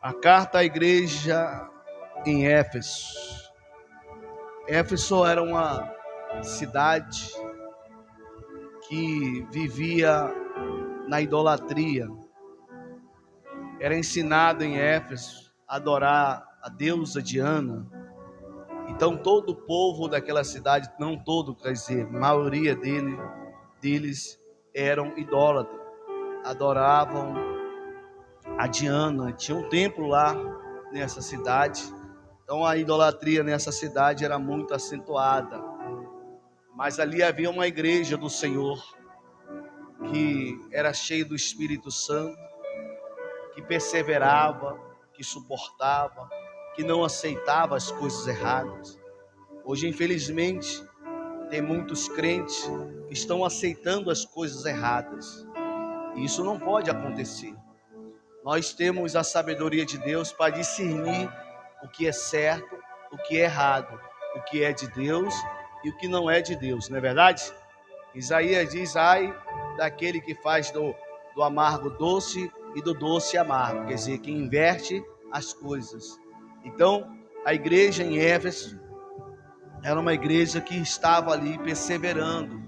A carta à igreja em Éfeso. Éfeso era uma cidade que vivia na idolatria. Era ensinado em Éfeso a adorar a deusa Diana. Então todo o povo daquela cidade, não todo, quer dizer, a maioria deles eram idólatras. Adoravam a Diana. Tinha um templo lá nessa cidade. Então a idolatria nessa cidade era muito acentuada. Mas ali havia uma igreja do Senhor que era cheia do Espírito Santo, que perseverava, que suportava, que não aceitava as coisas erradas. Hoje, infelizmente, tem muitos crentes que estão aceitando as coisas erradas. E isso não pode acontecer. Nós temos a sabedoria de Deus para discernir o que é certo, o que é errado, o que é de Deus e o que não é de Deus, não é verdade? Isaías diz: ai daquele que faz do amargo doce e do doce amargo, quer dizer, que inverte as coisas. Então, a igreja em Éfeso era uma igreja que estava ali perseverando,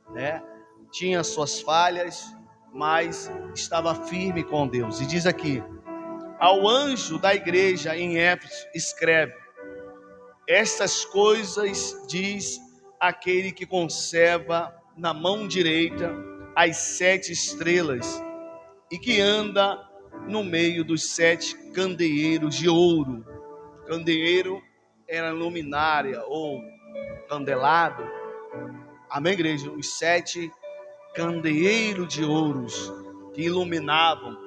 né? Tinha suas falhas, mas estava firme com Deus. E diz aqui: ao anjo da igreja em Éfeso escreve: estas coisas diz aquele que conserva na mão direita as 7 estrelas e que anda no meio dos 7 candeeiros de ouro. Candeeiro era luminária ou candelabro. Amém, igreja? Os 7 candeeiros de ouros que iluminavam.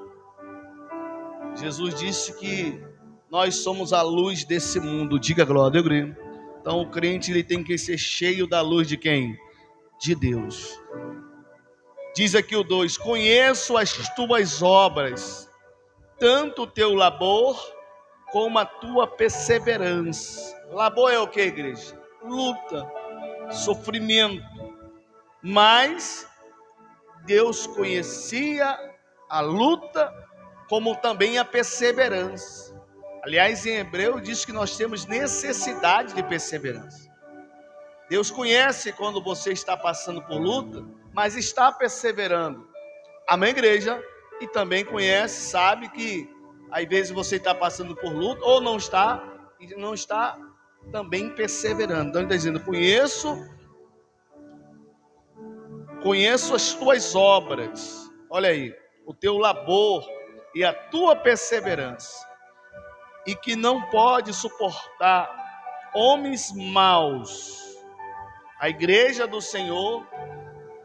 Jesus disse que nós somos a luz desse mundo. Diga glória, eu creio. Então o crente ele tem que ser cheio da luz de quem? De Deus. Diz aqui o 2: conheço as tuas obras, tanto o teu labor como a tua perseverança. Labor é o que, igreja? Luta, sofrimento. Mas Deus conhecia a luta como também a perseverança. Aliás, em Hebreu diz que nós temos necessidade de perseverança. Deus conhece quando você está passando por luta, mas está perseverando. Amém, igreja? E também conhece, sabe que às vezes você está passando por luta ou não está, e não está também perseverando. Então ele está dizendo: conheço as tuas obras. Olha aí, o teu labor e a tua perseverança, e que não pode suportar homens maus. A igreja do Senhor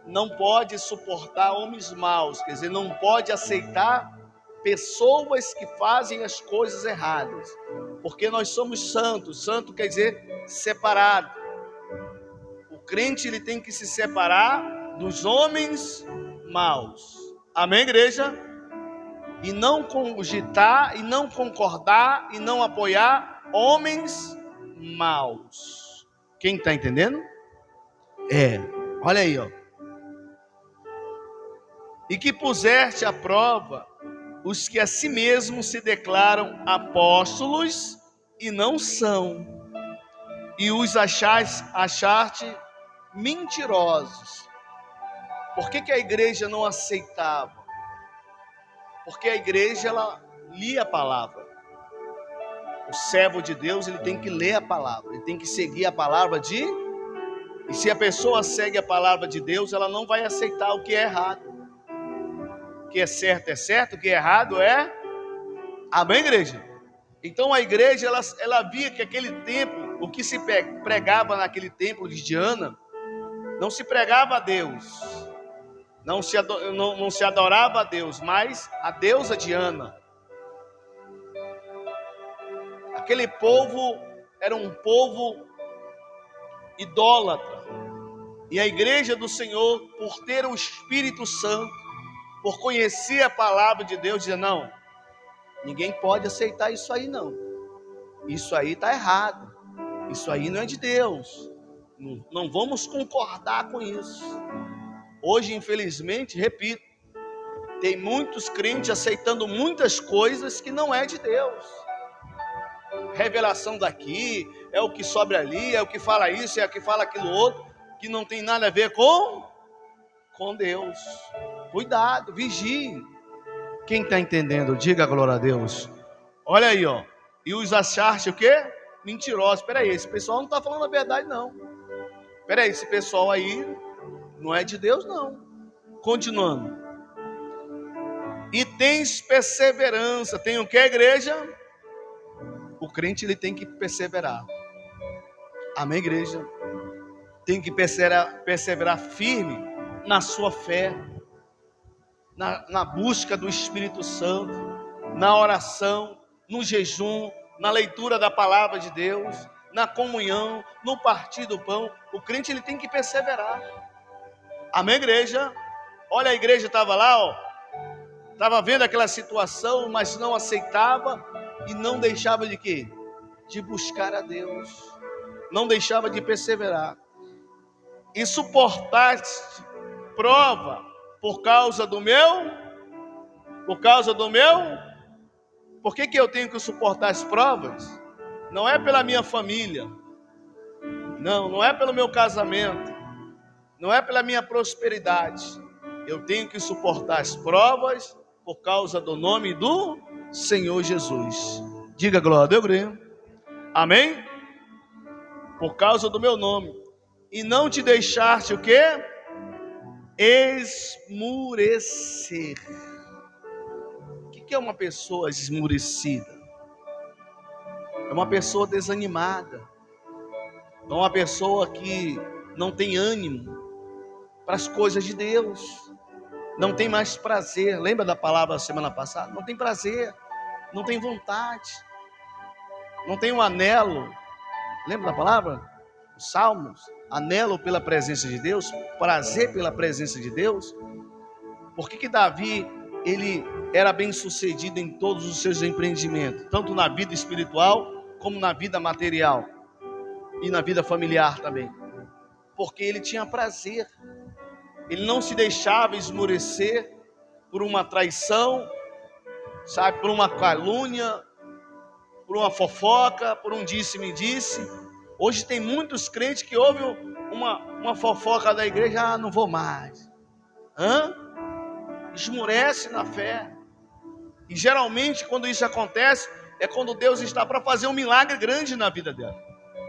não pode suportar homens maus, quer dizer, não pode aceitar pessoas que fazem as coisas erradas, porque nós somos santos. Santo quer dizer separado. O crente ele tem que se separar dos homens maus. Amém, igreja? E não cogitar, e não concordar, e não apoiar homens maus. Quem está entendendo? Olha aí, ó. E que puseste à prova os que a si mesmos se declaram apóstolos e não são, e os achaste mentirosos. Por que a igreja não aceitava? Porque a igreja ela lia a palavra. O servo de Deus ele tem que ler a palavra, ele tem que seguir a palavra de... E se a pessoa segue a palavra de Deus, ela não vai aceitar o que é errado. O que é certo, o que é errado é... Amém, igreja? Então a igreja ela via que aquele templo, o que se pregava naquele templo de Diana, não se pregava a Deus, não se adorava a Deus, mas a deusa Diana. Aquele povo era um povo idólatra. E a igreja do Senhor, por ter o Espírito Santo, por conhecer a palavra de Deus, dizia: não, ninguém pode aceitar isso aí não. Isso aí está errado. Isso aí não é de Deus. Não vamos concordar com isso. Hoje, infelizmente, repito, Tem muitos crentes aceitando muitas coisas que não é de Deus. Revelação daqui, é o que sobra ali, é o que fala isso, é o que fala aquilo outro, que não tem nada a ver com Deus. Cuidado, vigie. Quem está entendendo, diga glória a Deus. Olha aí, ó. E os achaste o quê? Mentirosos. Espera aí, esse pessoal não está falando a verdade, não. Espera aí, esse pessoal aí não é de Deus, não. Continuando. E tens perseverança. Tem o que, igreja? O crente, ele tem que perseverar. Amém, igreja? Tem que perseverar firme na sua fé, na busca do Espírito Santo, na oração, no jejum, na leitura da palavra de Deus, na comunhão, no partir do pão. O crente, ele tem que perseverar. Amém, igreja? Olha, a igreja estava lá, ó, estava vendo aquela situação, mas não aceitava e não deixava de quê? De buscar a Deus, não deixava de perseverar. E suportaste prova por causa do meu. Por que eu tenho que suportar as provas? Não é pela minha família, não é pelo meu casamento, não é pela minha prosperidade. Eu tenho que suportar as provas por causa do nome do Senhor Jesus. Diga glória a Deus, igreja. Amém? Por causa do meu nome. E não te deixaste o quê? Esmurecer. O que é uma pessoa esmurecida? É uma pessoa desanimada. É uma pessoa que não tem ânimo para as coisas de Deus. Não tem mais prazer. Lembra da palavra da semana passada? Não tem prazer. Não tem vontade. Não tem um anelo. Lembra da palavra? Os Salmos. Anelo pela presença de Deus. Prazer pela presença de Deus. Por que Davi, ele era bem sucedido em todos os seus empreendimentos? Tanto na vida espiritual, como na vida material. E na vida familiar também. Porque ele tinha prazer. Ele não se deixava esmorecer por uma traição, sabe, por uma calúnia, por uma fofoca, por um disse-me-disse. Hoje tem muitos crentes que ouvem uma fofoca da igreja, não vou mais. Esmorece na fé. E geralmente quando isso acontece, é quando Deus está para fazer um milagre grande na vida dela.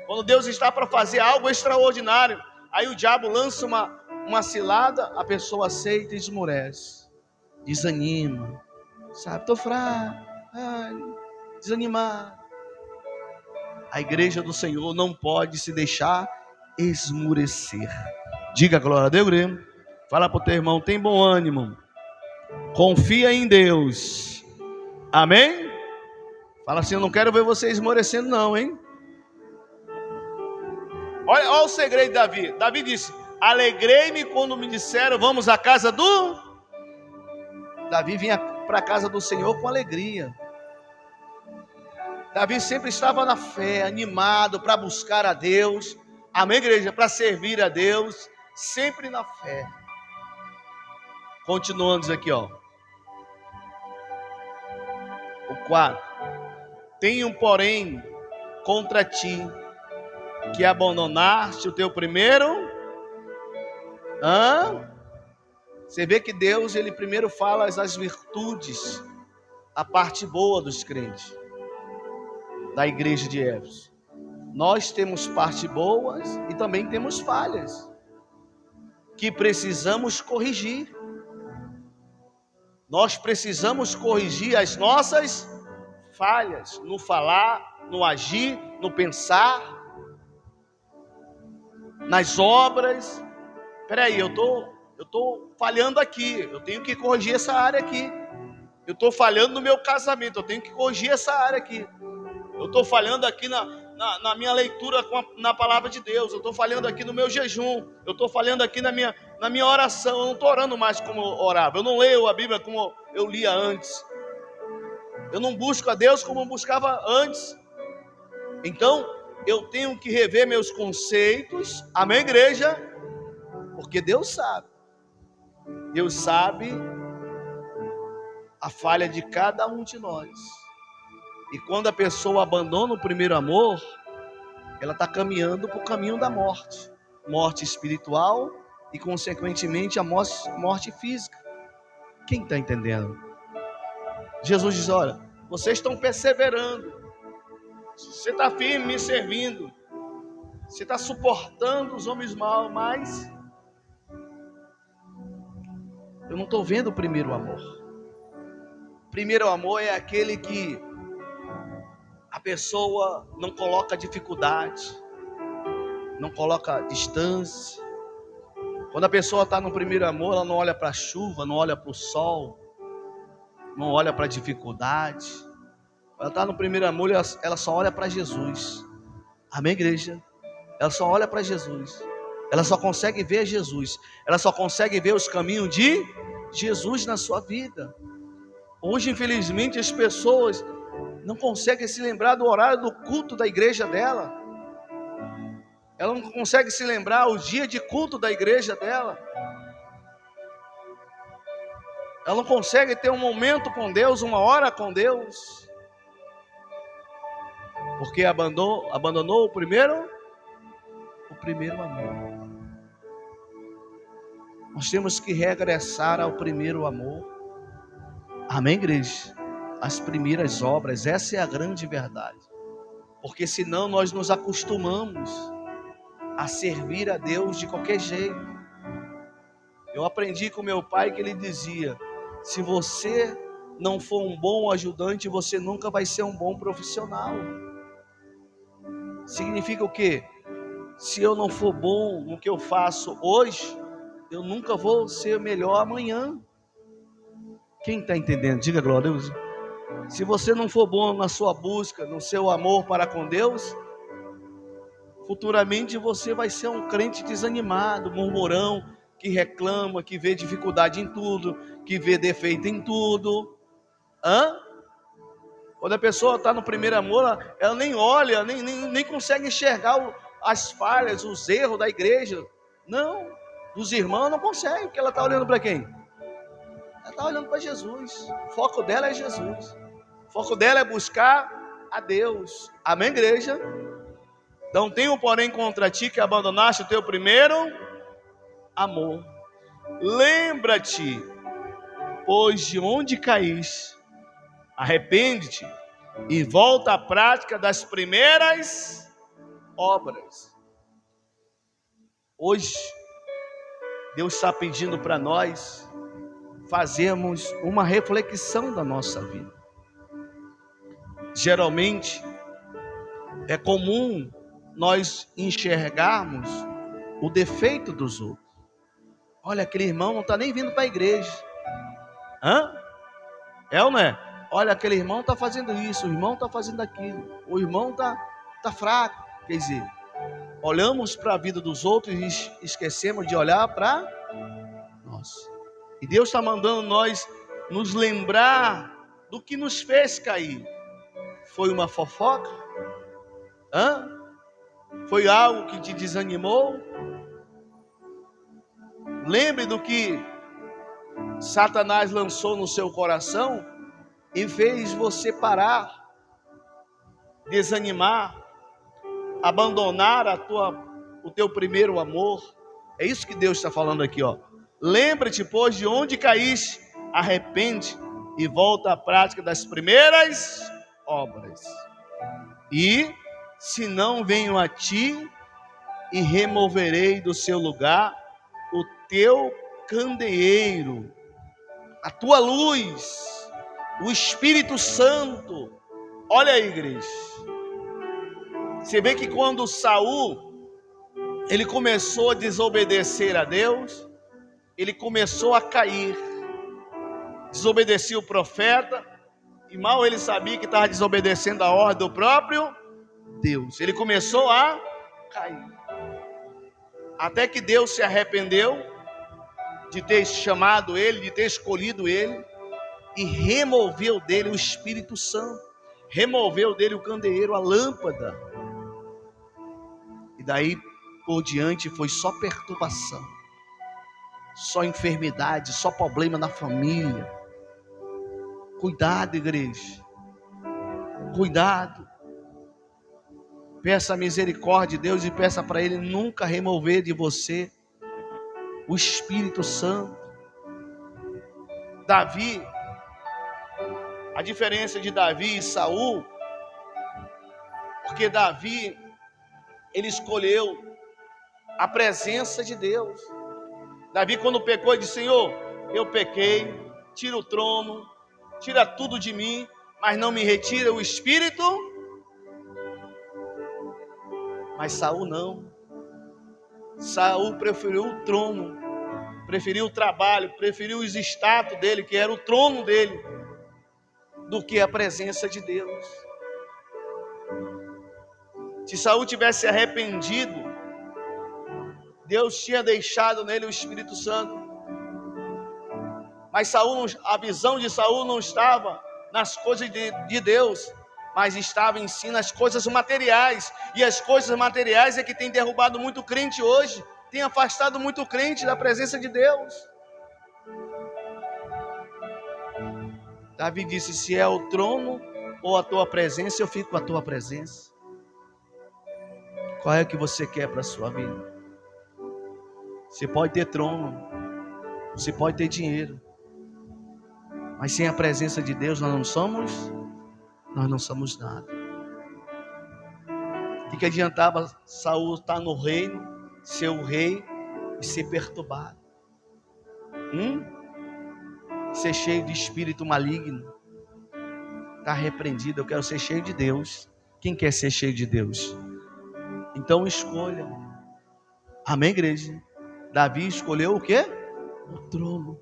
Quando Deus está para fazer algo extraordinário. Aí o diabo lança uma cilada, a pessoa aceita e esmorece. Desanima. Sabe, estou fraco. Desanimado. A igreja do Senhor não pode se deixar esmurecer. Diga glória a Deus, igreja. Fala para o teu irmão, tem bom ânimo. Confia em Deus. Amém? Fala assim, eu não quero ver você esmorecendo não, hein? Olha o segredo de Davi. Davi disse, alegrei-me quando me disseram, vamos à casa do... Davi vinha para a casa do Senhor com alegria. Davi sempre estava na fé, animado para buscar a Deus. Amém, igreja? Para servir a Deus, sempre na fé. Continuando aqui, ó. O 4. Tenho, porém, contra ti, que abandonaste o teu primeiro. Você vê que Deus, ele primeiro fala as virtudes, a parte boa dos crentes, da igreja de Éfeso. Nós temos partes boas e também temos falhas, que precisamos corrigir. Nós precisamos corrigir as nossas falhas, no falar, no agir, no pensar, nas obras. Peraí, eu estou falhando aqui, eu tenho que corrigir essa área aqui. Eu estou falhando no meu casamento, eu tenho que corrigir essa área aqui. Eu estou falhando aqui na minha leitura na palavra de Deus. Eu estou falhando aqui no meu jejum. Eu estou falhando aqui na minha oração. Eu não estou orando mais como eu orava. Eu não leio a Bíblia como eu lia antes. Eu não busco a Deus como eu buscava antes. Então, eu tenho que rever meus conceitos. Amém, igreja? Porque Deus sabe. Deus sabe a falha de cada um de nós. E quando a pessoa abandona o primeiro amor, ela está caminhando para o caminho da morte. Morte espiritual e, consequentemente, a morte física. Quem está entendendo? Jesus diz, olha, vocês estão perseverando. Você está firme me servindo. Você está suportando os homens maus, mas eu não estou vendo o primeiro amor. O primeiro amor é aquele que a pessoa não coloca dificuldade, não coloca distância. Quando a pessoa está no primeiro amor, ela não olha para a chuva, não olha para o sol, não olha para a dificuldade. Ela está no primeiro amor, ela só olha para Jesus. Amém, igreja? Ela só olha para Jesus. Ela só consegue ver Jesus. Ela só consegue ver os caminhos de Jesus na sua vida. Hoje, infelizmente, as pessoas não conseguem se lembrar do horário do culto da igreja dela. Ela não consegue se lembrar o dia de culto da igreja dela. Ela não consegue ter um momento com Deus, uma hora com Deus. Porque abandonou o primeiro amor. Nós temos que regressar ao primeiro amor. Amém, igreja? As primeiras obras, essa é a grande verdade. Porque senão nós nos acostumamos a servir a Deus de qualquer jeito. Eu aprendi com meu pai que ele dizia: se você não for um bom ajudante, você nunca vai ser um bom profissional. Significa o quê? Se eu não for bom no que eu faço hoje, eu nunca vou ser melhor amanhã. Quem está entendendo? Diga glória a Deus. Se você não for bom na sua busca, no seu amor para com Deus, futuramente você vai ser um crente desanimado, murmurão, que reclama, que vê dificuldade em tudo, que vê defeito em tudo. Quando a pessoa está no primeiro amor, ela nem olha, nem consegue enxergar as falhas, os erros da igreja. Não, dos irmãos não consegue, porque ela está olhando para quem? Ela está olhando para Jesus. O foco dela é Jesus. O foco dela é buscar a Deus. Amém, igreja? Não tenho, porém, contra ti que abandonaste o teu primeiro amor. Lembra-te, pois, de onde caíste, arrepende-te e volta à prática das primeiras obras. Hoje, Deus está pedindo para nós fazermos uma reflexão da nossa vida. Geralmente, é comum nós enxergarmos o defeito dos outros. Olha, aquele irmão não está nem vindo para a igreja. É ou não é? Olha, aquele irmão está fazendo isso, o irmão está fazendo aquilo, o irmão está fraco. Quer dizer, olhamos para a vida dos outros e esquecemos de olhar para nós. E Deus está mandando nós nos lembrar do que nos fez cair. Foi uma fofoca? Foi algo que te desanimou? Lembre do que Satanás lançou no seu coração e fez você parar, desanimar, abandonar o teu primeiro amor. É isso que Deus está falando aqui, ó. Lembra-te, pois, de onde caíste, arrepende e volta à prática das primeiras obras. E se não venho a ti e removerei do seu lugar o teu candeeiro, a tua luz, o Espírito Santo. Olha aí, igreja. Você vê que quando Saul, ele começou a desobedecer a Deus, ele começou a cair, desobedecia o profeta, e mal ele sabia que estava desobedecendo a ordem do próprio Deus. Ele começou a cair, até que Deus se arrependeu de ter chamado ele, de ter escolhido ele, e removeu dele o Espírito Santo, removeu dele o candeeiro, a lâmpada. E daí por diante foi só perturbação, só enfermidade, só problema na família. Cuidado, igreja. Cuidado. Peça a misericórdia de Deus e peça para Ele nunca remover de você o Espírito Santo. Davi, a diferença de Davi e Saul, porque Davi, ele escolheu a presença de Deus. Davi, quando pecou, ele disse: Senhor, eu pequei, tira o trono, tira tudo de mim, mas não me retira o Espírito. Mas Saul não. Saul preferiu o trono, preferiu o trabalho, preferiu os status dele, que era o trono dele, do que a presença de Deus. Se Saul tivesse se arrependido, Deus tinha deixado nele o Espírito Santo. Mas a visão de Saul não estava nas coisas de Deus, mas estava em si nas coisas materiais. E as coisas materiais é que tem derrubado muito crente hoje, tem afastado muito crente da presença de Deus. Davi disse: se é o trono ou a tua presença, eu fico com a tua presença. Qual é o que você quer para a sua vida? Você pode ter trono, você pode ter dinheiro, mas sem a presença de Deus nós não somos nada. O que adiantava Saul estar no reino, ser o rei e ser perturbado? Ser cheio de espírito maligno. Está repreendido. Eu quero ser cheio de Deus. Quem quer ser cheio de Deus? Então escolha. Amém, igreja? Davi escolheu o quê? O trono.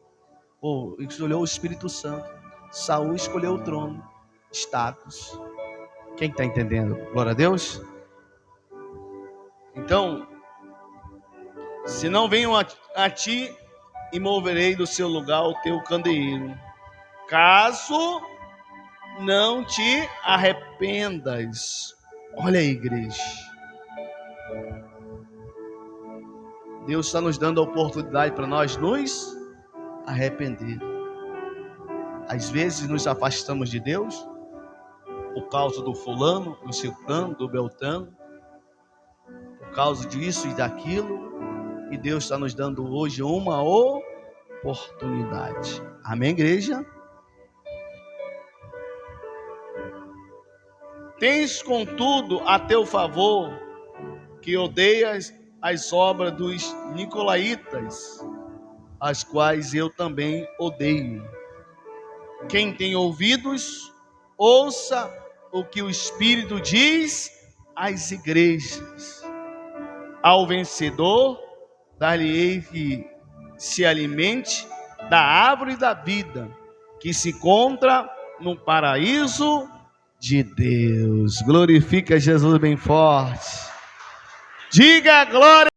Escolheu o Espírito Santo. Saul escolheu o trono. Status. Quem está entendendo? Glória a Deus. Então, se não venho a ti, e moverei do seu lugar o teu candeeiro, caso não te arrependas. Olha aí, igreja. Deus está nos dando a oportunidade para nós nos arrepender. Às vezes nos afastamos de Deus por causa do fulano, do ciclano, do beltrano, por causa disso e daquilo. E Deus está nos dando hoje uma oportunidade. Amém, igreja? Tens, contudo, a teu favor que odeias as obras dos nicolaítas, as quais eu também odeio. Quem tem ouvidos, ouça o que o Espírito diz às igrejas. Ao vencedor, dar-lhe-ei que se alimente da árvore da vida, que se encontra no paraíso de Deus. Glorifica Jesus bem forte. Diga glória.